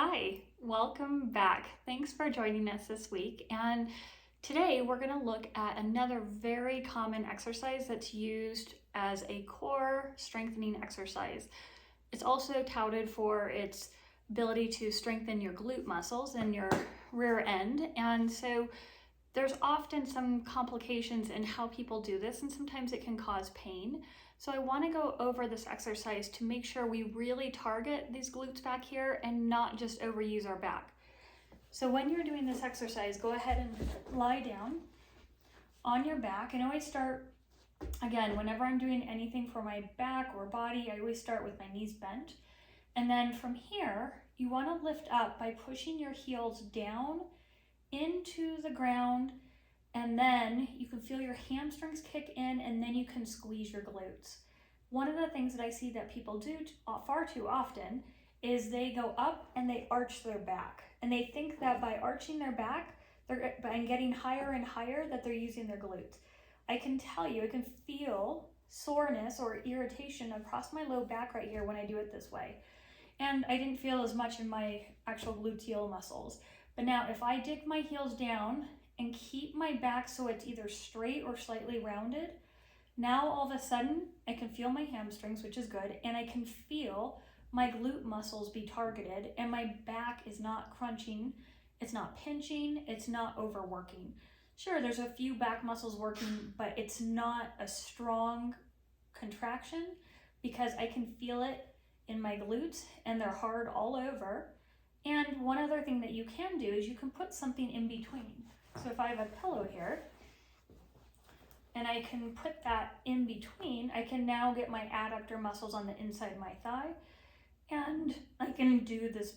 Hi, welcome back. Thanks for joining us this week. And today we're going to look at another very common exercise that's used as a core strengthening exercise. It's also touted for its ability to strengthen your glute muscles and your rear end. And so there's often some complications in how people do this, and sometimes it can cause pain. So I want to go over this exercise to make sure we really target these glutes back here and not just overuse our back. So when you're doing this exercise, go ahead and lie down on your back. And I always start, again, whenever I'm doing anything for my back or body, I always start with my knees bent. And then from here, you want to lift up by pushing your heels down into the ground, and then you can feel your hamstrings kick in, and then you can squeeze your glutes. One of the things that I see that people do far too often is they go up and they arch their back, and they think that by arching their back and getting higher and higher that they're using their glutes. I can tell you, I can feel soreness or irritation across my low back right here when I do it this way, and I didn't feel as much in my actual gluteal muscles. But now if I dig my heels down and keep my back so it's either straight or slightly rounded, now all of a sudden I can feel my hamstrings, which is good, and I can feel my glute muscles be targeted, and my back is not crunching, it's not pinching, it's not overworking. Sure, there's a few back muscles working, but it's not a strong contraction because I can feel it in my glutes and they're hard all over. And one other thing that you can do is you can put something in between. So if I have a pillow here and I can put that in between, I can now get my adductor muscles on the inside of my thigh, and I can do this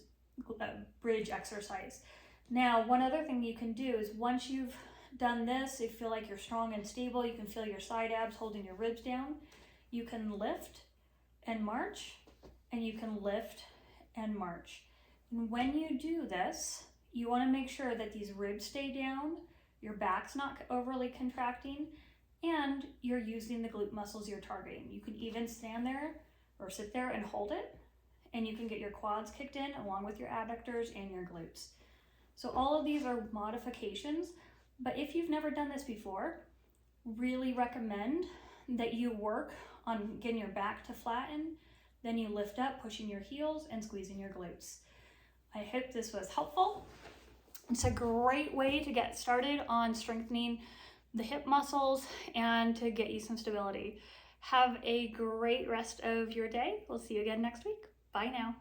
bridge exercise. Now, one other thing you can do is once you've done this, you feel like you're strong and stable, you can feel your side abs holding your ribs down, you can lift and march, and you can lift and march. And when you do this, you want to make sure that these ribs stay down, your back's not overly contracting, and you're using the glute muscles you're targeting. You can even stand there or sit there and hold it, and you can get your quads kicked in along with your adductors and your glutes. So all of these are modifications, but if you've never done this before, really recommend that you work on getting your back to flatten, then you lift up, pushing your heels and squeezing your glutes. I hope this was helpful. It's a great way to get started on strengthening the hip muscles and to get you some stability. Have a great rest of your day. We'll see you again next week. Bye now.